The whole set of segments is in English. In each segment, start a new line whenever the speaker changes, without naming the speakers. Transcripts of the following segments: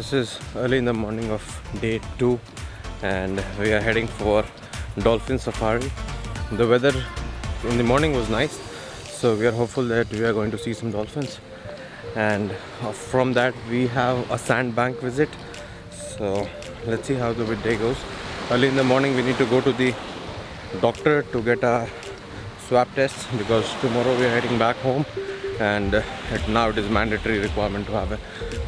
This is early in the morning of day 2 and we are heading for Dolphin Safari. The weather in the morning was nice, so we are hopeful that we are going to see some dolphins, and from that we have a Sandbank visit. So let's see how the day goes. Early in the morning we need to go to the doctor to get a swab test because tomorrow we are heading back home, and now it is mandatory requirement to have a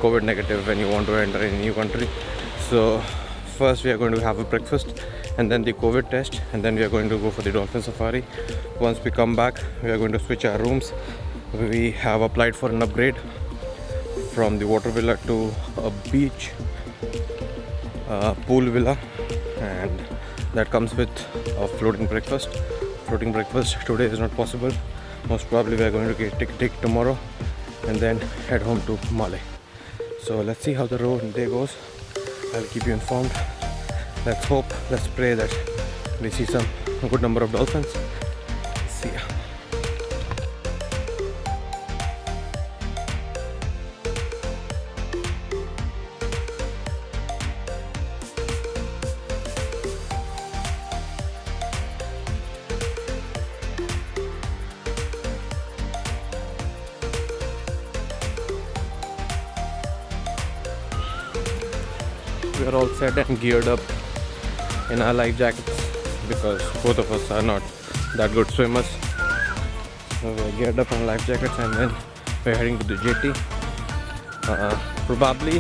COVID negative when you want to enter a new country. So first we are going to have a breakfast and then the COVID test, and then we are going to go for the Dolphin Safari. Once we come back, we are going to switch our rooms. We have applied for an upgrade from the water villa to a beach pool villa, and that comes with a floating breakfast. Floating breakfast today is not possible. Most probably we are going to take tomorrow and then head home to Malé. So let's see how the day goes. I'll keep you informed. Let's hope, let's pray that we see a good number of dolphins. See ya. We are all set and geared up in our life jackets because both of us are not that good swimmers. So we are geared up in life jackets and then we are heading to the jetty. Probably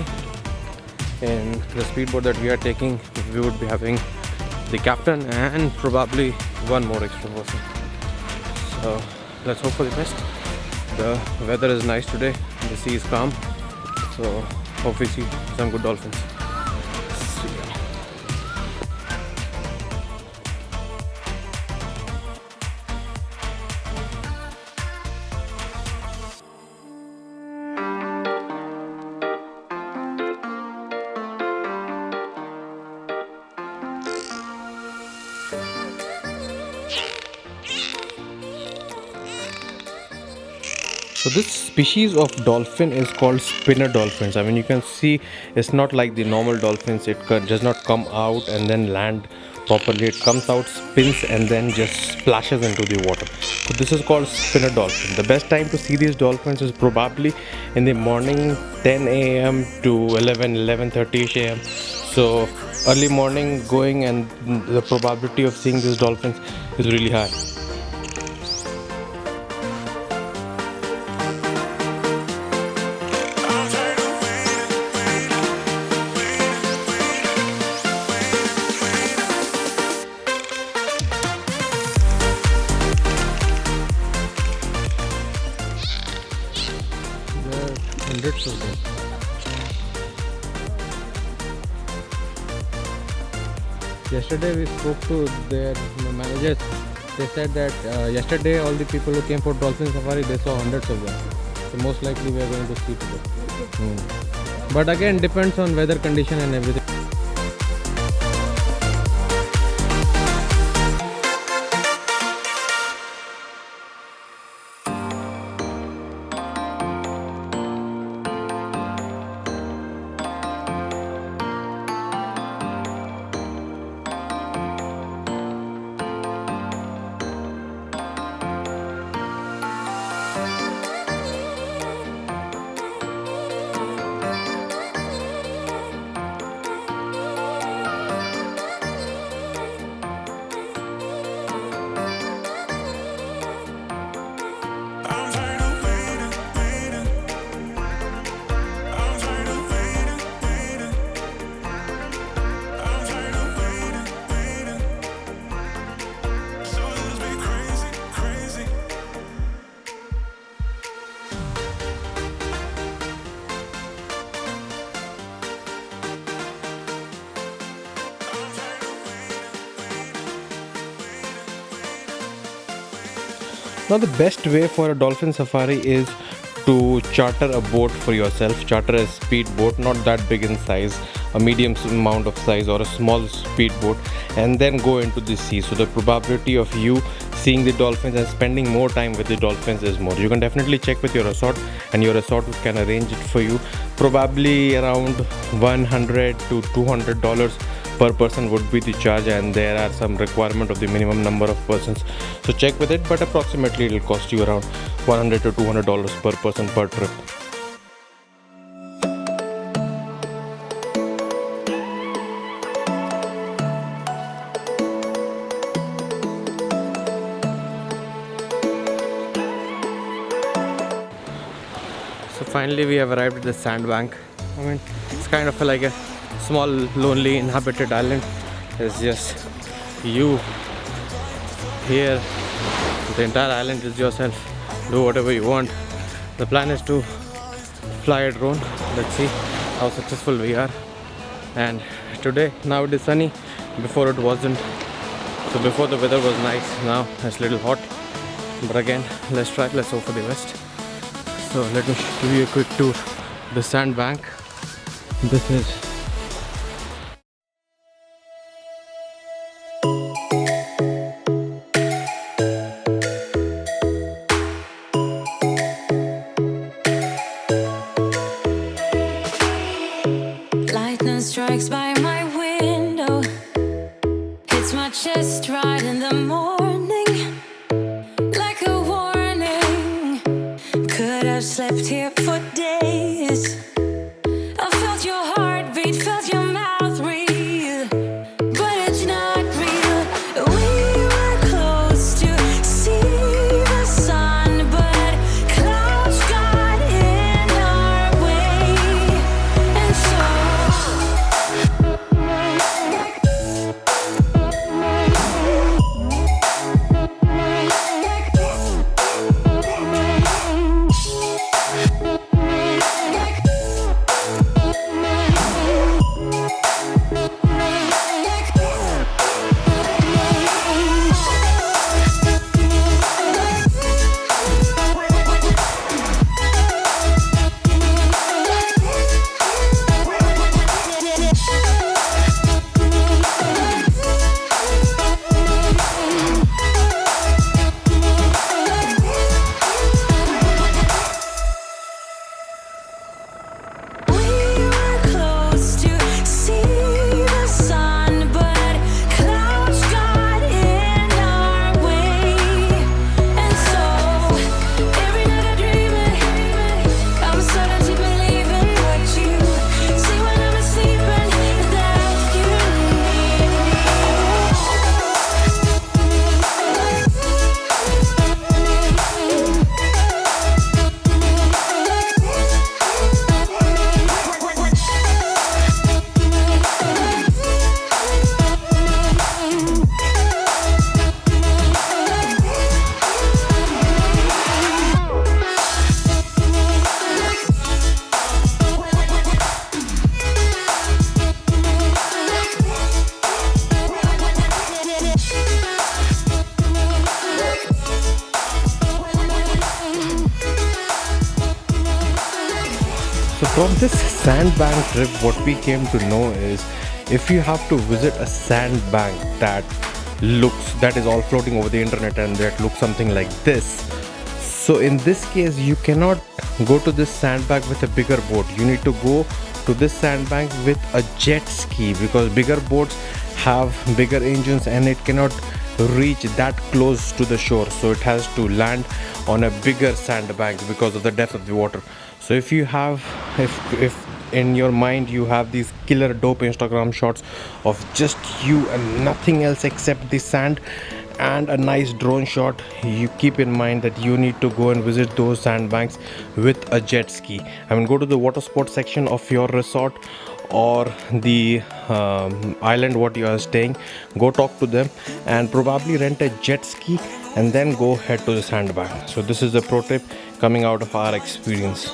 in the speedboat that we are taking, we would be having the captain and probably one more extra person. So let's hope for the best. The weather is nice today, the sea is calm, so hope we see some good dolphins. So this species of dolphin is called spinner dolphins. I mean, you can see it's not like the normal dolphins. It does not come out and then land properly. It comes out, spins, and then just splashes into the water. So this is called spinner dolphin. The best time to see these dolphins is probably in the morning, 10 a.m. to 11:30 a.m. So early morning going, and the probability of seeing these dolphins is really high. Hundreds of them. Yesterday we spoke to their managers. They said that yesterday all the people who came for Dolphin Safari, they saw hundreds of them. So most likely we are going to see today. But again, depends on weather condition and everything. Now the best way for a dolphin safari is to charter a boat for yourself. Charter a speed boat, not that big in size, a medium amount of size or a small speed boat, and then go into the sea. So the probability of you seeing the dolphins and spending more time with the dolphins is more. You can definitely check with your resort, and your resort can arrange it for you. probably around $100 to $200 per person would be the charge, and there are some requirement of the minimum number of persons, so check with it, but approximately it will cost you around $100 to $200 per person per trip. So finally we have arrived at the Sandbank. I mean, it's kind of like a small, lonely, inhabited island. It's just you here. The entire island is yourself. Do whatever you want. The plan is to fly a drone. Let's see how successful we are. And today, now it is sunny. Before it wasn't. So before the weather was nice. Now it's a little hot. But again, let's try. Let's hope for the best. So let me give you a quick tour. The Sandbank. This is
lightning strikes by my window, hits my chest right in the morning, like a warning. Could have slept here for days. I felt your heartbeat, felt your mouth breathe, but it's not real. We were close to see the sun, but clouds got in our way, and so
from this Sandbank trip, what we came to know is if you have to visit a sandbank that is all floating over the internet and that looks something like this, so in this case you cannot go to this sandbank with a bigger boat. You need to go to this sandbank with a jet ski, because bigger boats have bigger engines and it cannot reach that close to the shore, so it has to land on a bigger sandbank because of the depth of the water. So if you have, if in your mind you have these killer dope Instagram shots of just you and nothing else except the sand and a nice drone shot, you keep in mind that you need to go and visit those sandbanks with a jet ski. I mean, go to the water sports section of your resort or the island what you are staying, go talk to them and probably rent a jet ski and then go head to the sandbank. So this is the pro tip coming out of our experience.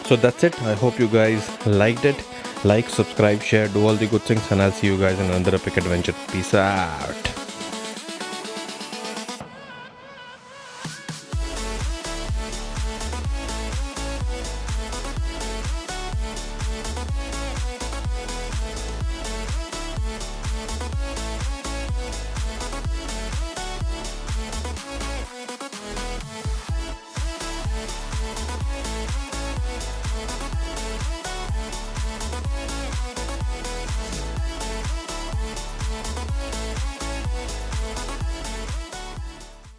So that's it. I hope you guys liked it. Like, subscribe, share, do all the good things, and I'll see you guys in another epic adventure. Peace out.